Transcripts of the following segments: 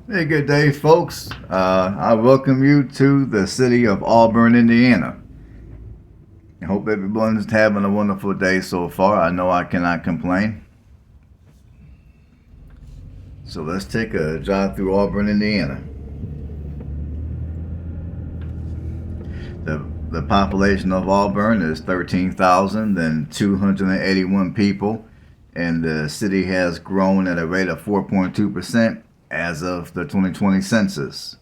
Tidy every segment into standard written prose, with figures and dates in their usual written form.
Hey, good day, folks. I welcome you to the city of Auburn, Indiana. I hope everyone's having a wonderful day so far. I know I cannot complain. So let's take a drive through Auburn, Indiana. The population of Auburn is 13,281 people, and the city has grown at a rate of 4.2% as of the 2020 census.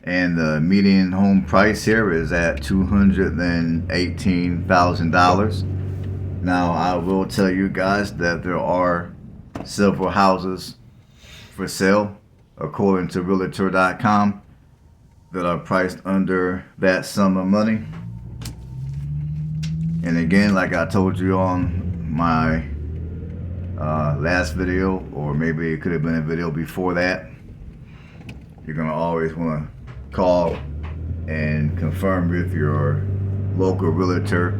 And the median home price here is at $218,000. Now, I will tell you guys that there are several houses for sale, according to Realtor.com, that are priced under that sum of money. And again, like I told you on my last video, or maybe it could have been a video before that, you're going to always want to call and confirm with your local realtor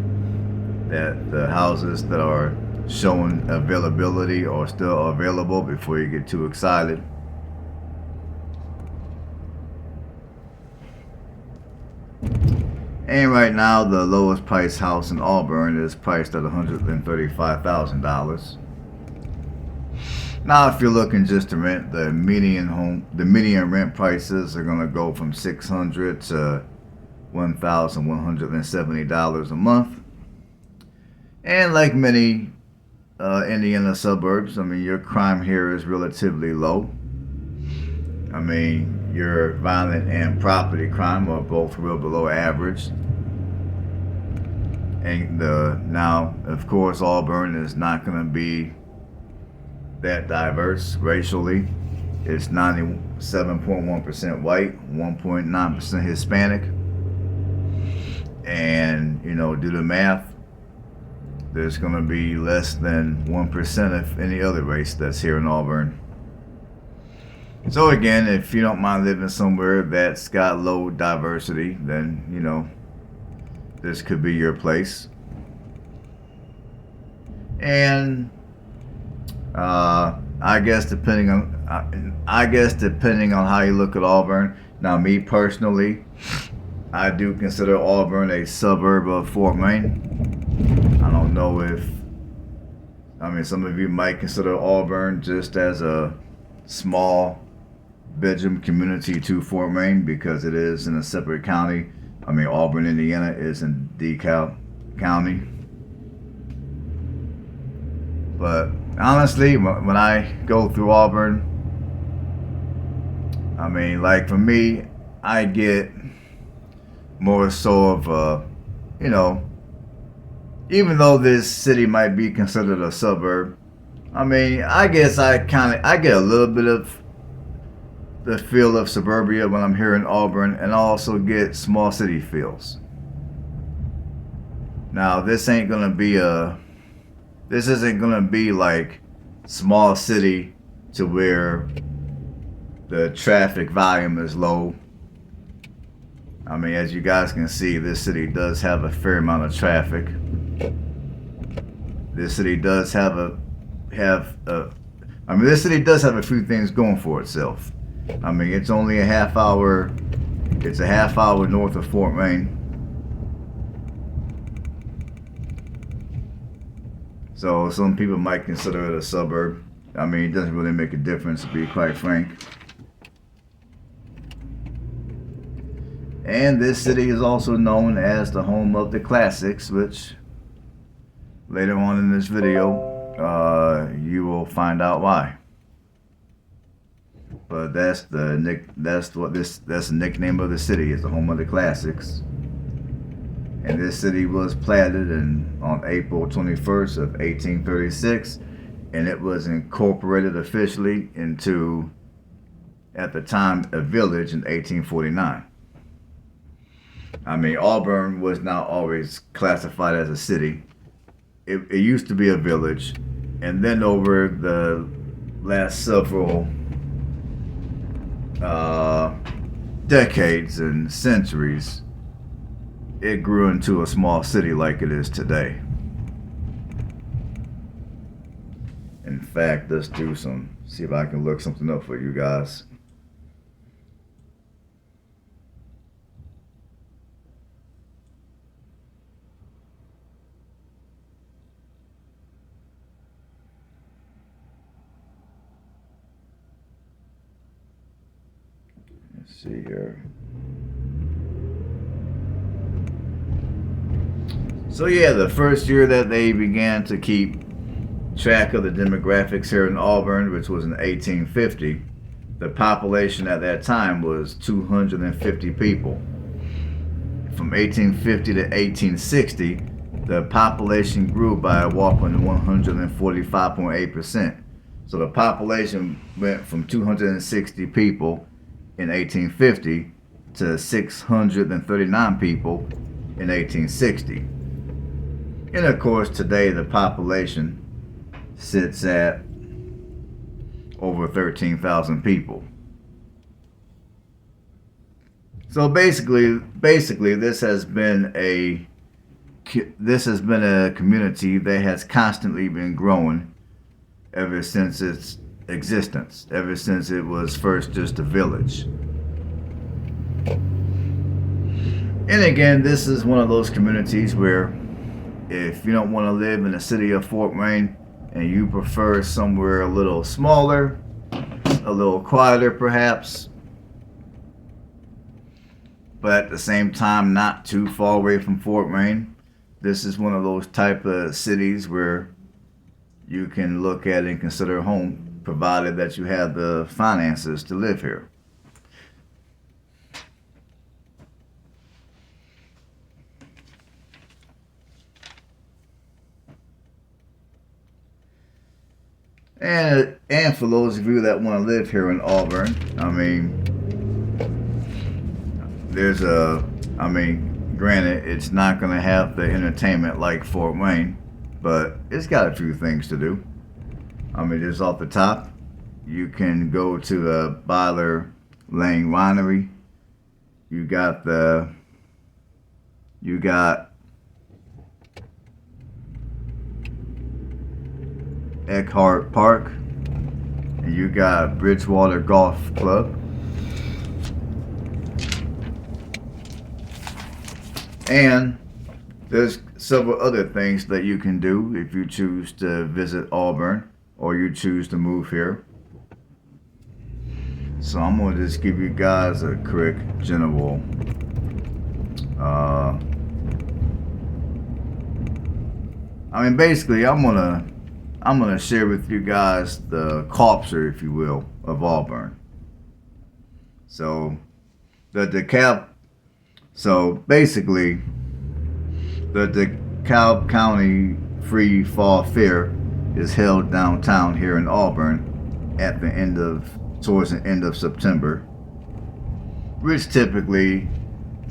that the houses that are showing availability are still available before you get too excited. And right now, the lowest priced house in Auburn is priced at $135,000. Now, if you're looking just to rent, the median rent prices are going to go from $600 to $1,170 a month. And like many Indiana suburbs, I mean, your crime here is relatively low. I mean, your violent and property crime are both real below average. And now, of course, Auburn is not going to be that diverse racially. It's 97.1% white, 1.9% Hispanic. And, do the math, there's going to be less than 1% of any other race that's here in Auburn. So again, if you don't mind living somewhere that's got low diversity, then, this could be your place. And I guess depending on how you look at Auburn. Now, me personally, I do consider Auburn a suburb of Fort Wayne. I don't know some of you might consider Auburn just as a small bedroom community to Fort Wayne because it is in a separate county. I mean, Auburn, Indiana is in DeKalb County. But honestly, when I go through Auburn, I mean, like for me, I get more so of even though this city might be considered a suburb, I mean, I guess I get a little bit of the feel of suburbia when I'm here in Auburn, and I also get small city feels. Now, this isn't gonna be like small city to where the traffic volume is low. I mean, as you guys can see, this city does have a fair amount of traffic. This city does have a few things going for itself. I mean, it's only a half hour north of Fort Wayne. So some people might consider it a suburb. I mean, it doesn't really make a difference, to be quite frank. And this city is also known as the home of the classics, which later on in this video, you will find out why. But that's the nickname of the city, is the home of the classics. And this city was platted on April 21st of 1836, and it was incorporated officially into, at the time, a village in 1849. I mean, Auburn was not always classified as a city. It used to be a village, and then over the last several decades and centuries, it grew into a small city like it is today. In fact, let's do some See if I can look something up for you guys. Let's see here. So yeah, the first year that they began to keep track of the demographics here in Auburn, which was in 1850, the population at that time was 250 people. From 1850 to 1860, the population grew by a whopping 145.8%. So the population went from 260 people in 1850 to 639 people in 1860. And of course, today the population sits at over 13,000 people. So basically, this has been a community that has constantly been growing ever since its existence, ever since it was first just a village. And again, this is one of those communities where if you don't want to live in the city of Fort Wayne and you prefer somewhere a little smaller, a little quieter perhaps, but at the same time not too far away from Fort Wayne, this is one of those type of cities where you can look at and consider home, provided that you have the finances to live here. And for those of you that want to live here in Auburn, I mean, granted, it's not going to have the entertainment like Fort Wayne, but it's got a few things to do. I mean, just off the top, you can go to the Byler Lane Winery. You got Eckhart Park, and you got Bridgewater Golf Club, and there's several other things that you can do if you choose to visit Auburn or you choose to move here. So I'm going to just give you guys a quick general basically I'm gonna share with you guys the culture, if you will, of Auburn. So basically the DeKalb County Free Fall Fair is held downtown here in Auburn towards the end of September, which typically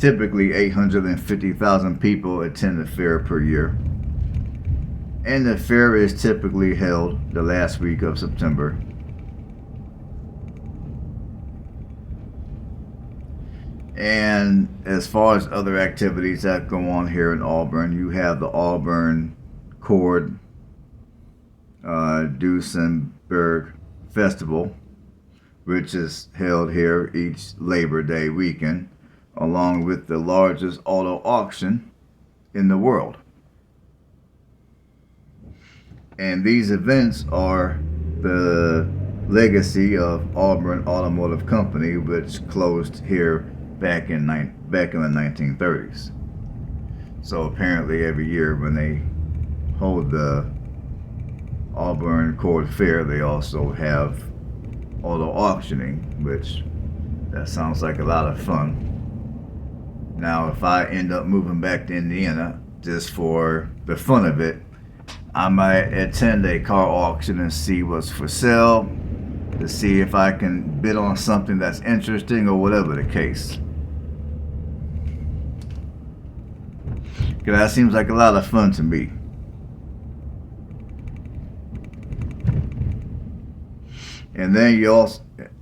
850,000 people attend the fair per year. And the fair is typically held the last week of September. And as far as other activities that go on here in Auburn, you have the Auburn Cord Duesenberg Festival, which is held here each Labor Day weekend, along with the largest auto auction in the world. And these events are the legacy of Auburn Automotive Company, which closed here back in the 1930s. So apparently every year when they hold the Auburn Cord Fair, they also have auto auctioning, which that sounds like a lot of fun. Now, if I end up moving back to Indiana just for the fun of it, I might attend a car auction and see what's for sale, to see if I can bid on something that's interesting or whatever the case. Because that seems like a lot of fun to me. And then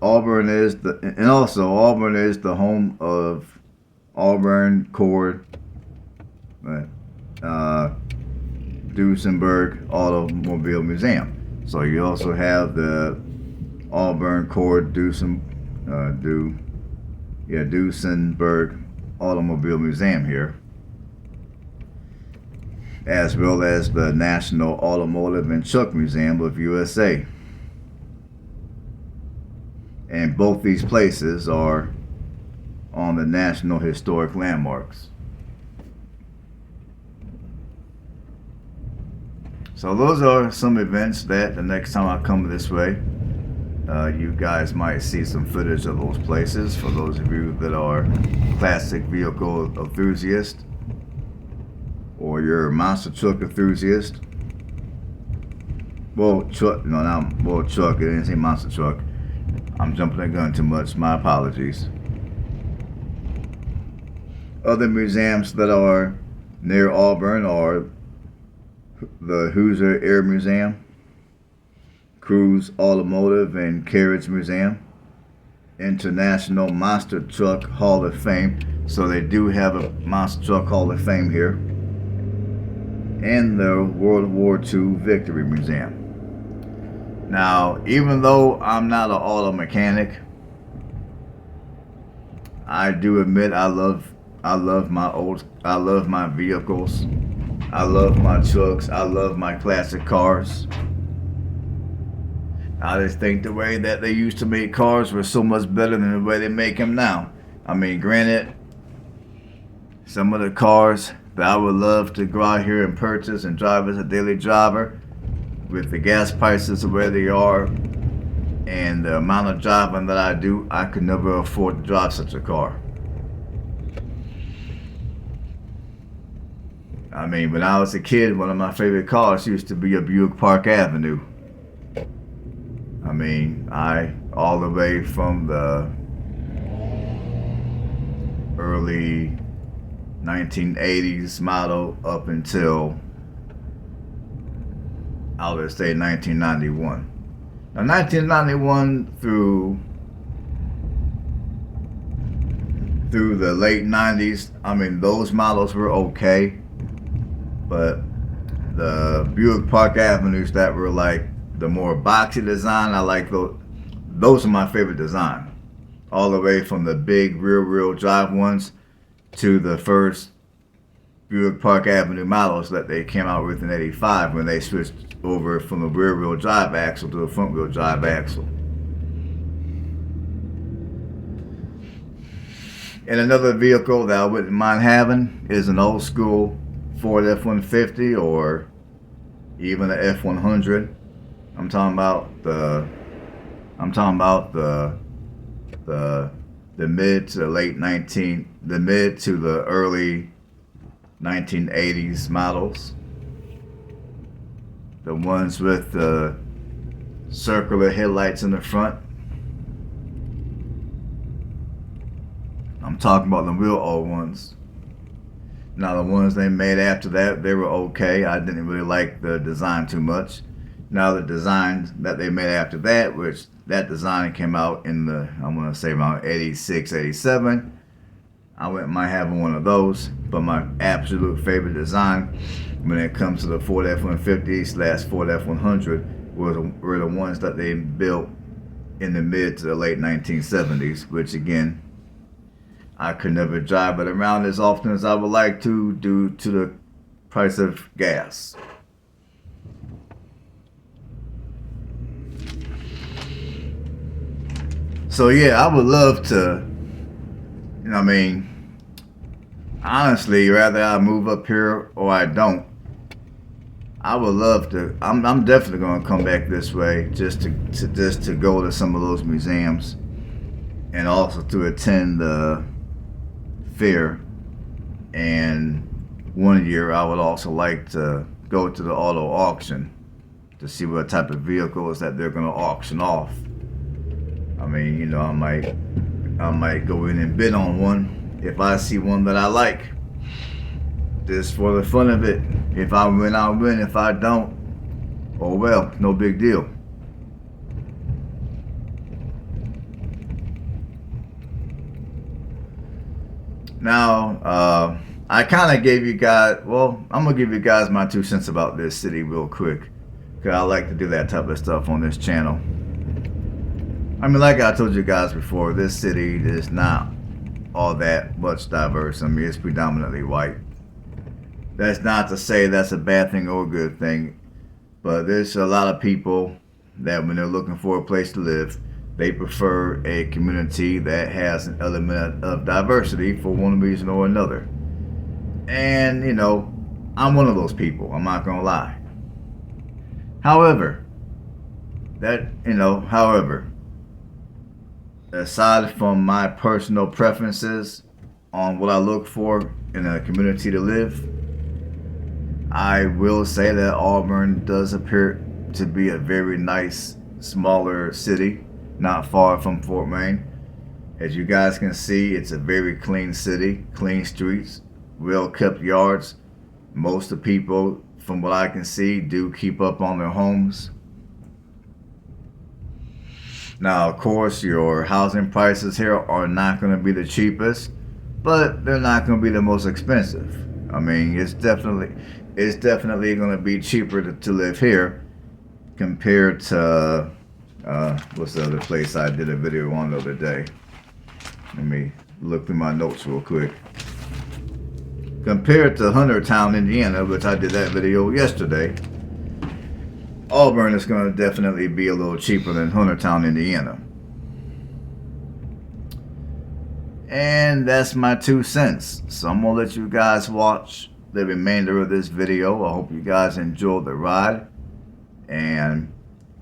Auburn is the home of Auburn Cord Duesenberg Automobile Museum. So you also have the Auburn Cord Duesenberg Automobile Museum here, as well as the National Automotive and Truck Museum of USA. And both these places are on the National Historic Landmarks. So those are some events that the next time I come this way, you guys might see some footage of those places. For those of you that are classic vehicle enthusiasts, or you're a monster truck enthusiast. Truck, I didn't say monster truck. I'm jumping the gun too much, my apologies. Other museums that are near Auburn are the Hoosier Air Museum, Cruise Automotive and Carriage Museum, International Monster Truck Hall of Fame. So they do have a Monster Truck Hall of Fame here. And the World War II Victory Museum. Now, even though I'm not an auto mechanic, I do admit I love my vehicles. I love my trucks. I love my classic cars. I just think the way that they used to make cars was so much better than the way they make them now. I mean, granted, some of the cars that I would love to go out here and purchase and drive as a daily driver, with the gas prices of where they are and the amount of driving that I do, I could never afford to drive such a car. I mean, when I was a kid, one of my favorite cars used to be a Buick Park Avenue. I mean, all the way from the early 1980s model up until, I would say, 1991. Now, 1991 through the late 90s, I mean, those models were okay, but the Buick Park Avenues that were like the more boxy design, I like those. Those are my favorite design. All the way from the big rear-wheel drive ones to the first Buick Park Avenue models that they came out with in '85 when they switched over from the rear-wheel drive axle to the front-wheel drive axle. And another vehicle that I wouldn't mind having is an old school Ford F-150 or even an F-100. I'm talking about the mid to the early 1980s models. The ones with the circular headlights in the front. I'm talking about the real old ones. Now the ones they made after that, they were okay. I didn't really like the design too much. Now the designs that they made after that, which that design came out in the, I'm going to say around 86, 87. I wouldn't mind having one of those, but my absolute favorite design when it comes to the Ford F-150 / Ford F-100 were the ones that they built in the mid to the late 1970s, which again, I could never drive it around as often as I would like to due to the price of gas. So yeah, I would love to, honestly, whether I move up here or I don't, I would love to. I'm definitely going to come back this way just to go to some of those museums, and also to attend the fair. And one year I would also like to go to the auto auction to see what type of vehicles that they're going to auction off. I mean, I might go in and bid on one if I see one that I like, just for the fun of it. If I win, I'll win. If I don't, oh well, no big deal. Now, I kind of gave you guys, I'm going to give you guys my 2 cents about this city real quick, because I like to do that type of stuff on this channel. I mean, like I told you guys before, this city is not all that much diverse. I mean, it's predominantly white. That's not to say that's a bad thing or a good thing, but there's a lot of people that when they're looking for a place to live, they prefer a community that has an element of diversity for one reason or another. And, I'm one of those people. I'm not going to lie. However, however, aside from my personal preferences on what I look for in a community to live, I will say that Auburn does appear to be a very nice, smaller city, not far from Fort Wayne. As you guys can see, it's a very clean city, clean streets, well kept yards. Most of the people, from what I can see, do keep up on their homes. Now, of course, your housing prices here are not going to be the cheapest, but they're not going to be the most expensive. I mean, it's definitely going to be cheaper to live here compared to what's the other place I did a video on the other day. Let me look through my notes real quick. Compared to Huntertown, Indiana, which I did that video yesterday, Auburn is going to definitely be a little cheaper than Huntertown, Indiana. And that's my 2 cents. So I'm going to let you guys watch the remainder of this video. I hope you guys enjoyed the ride. And,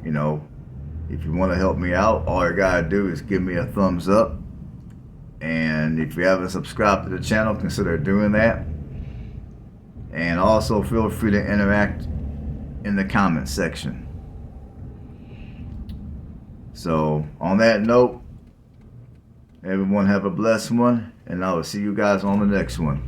if you want to help me out, all you got to do is give me a thumbs up. And if you haven't subscribed to the channel, consider doing that. And also feel free to interact in the comment section. So on that note, everyone have a blessed one, and I will see you guys on the next one.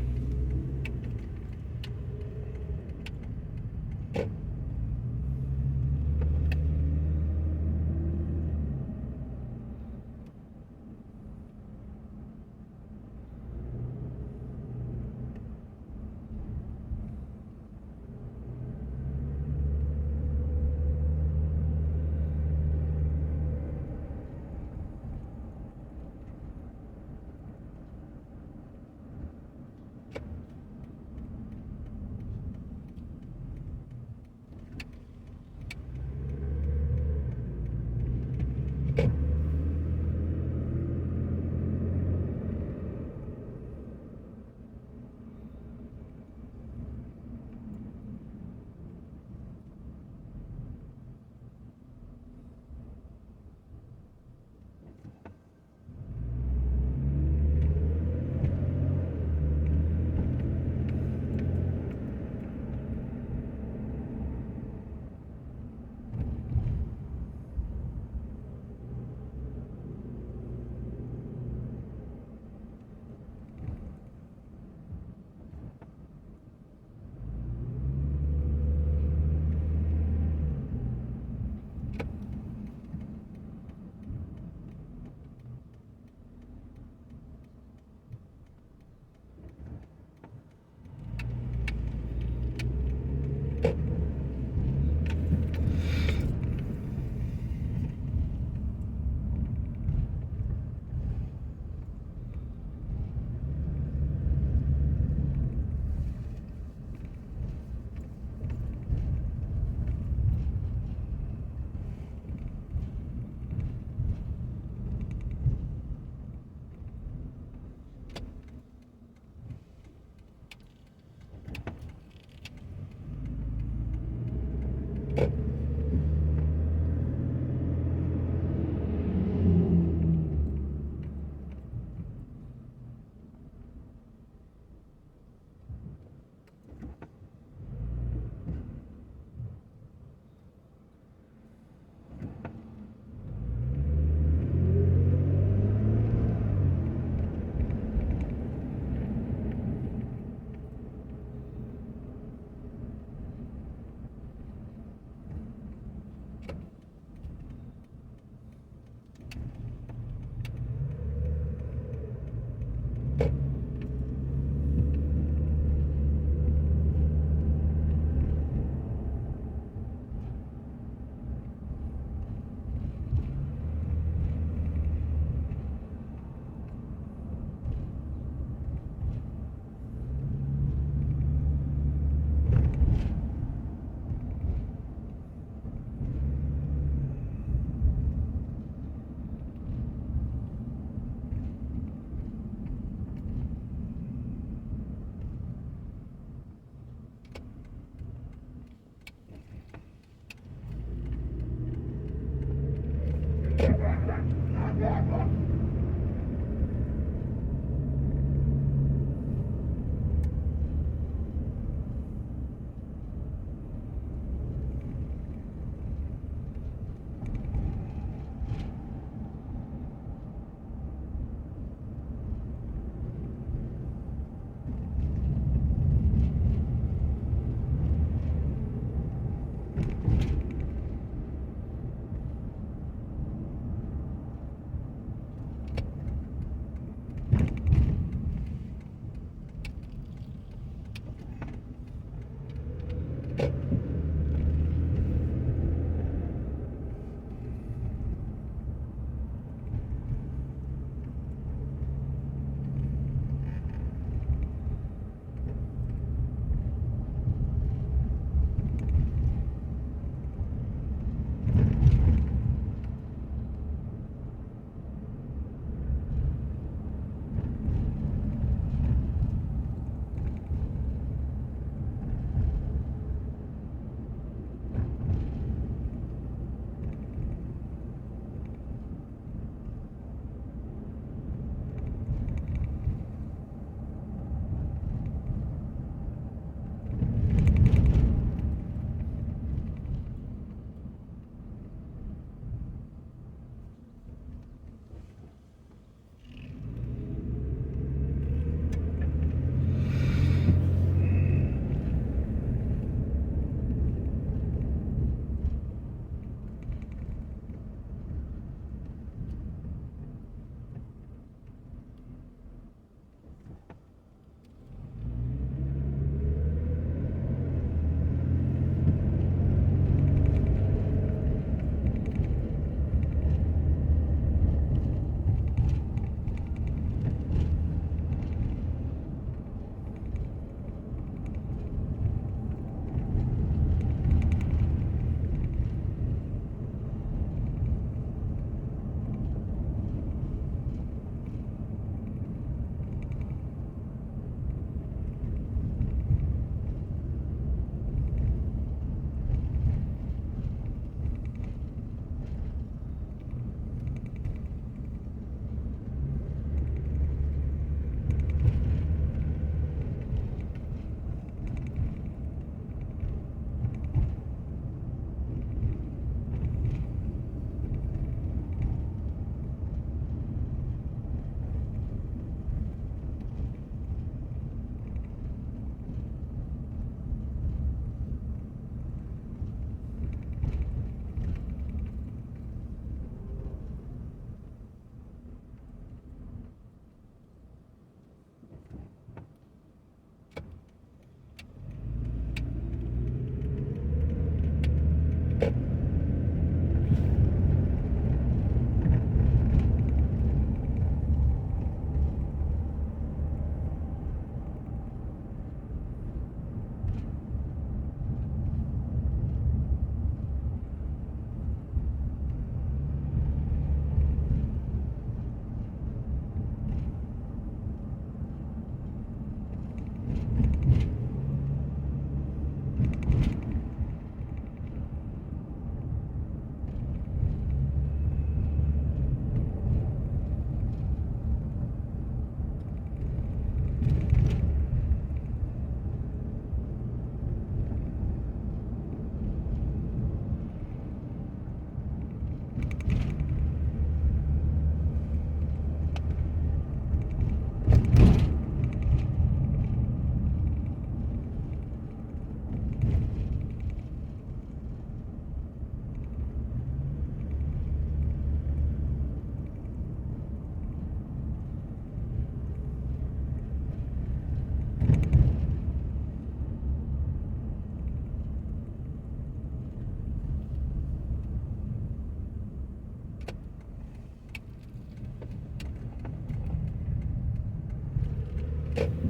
you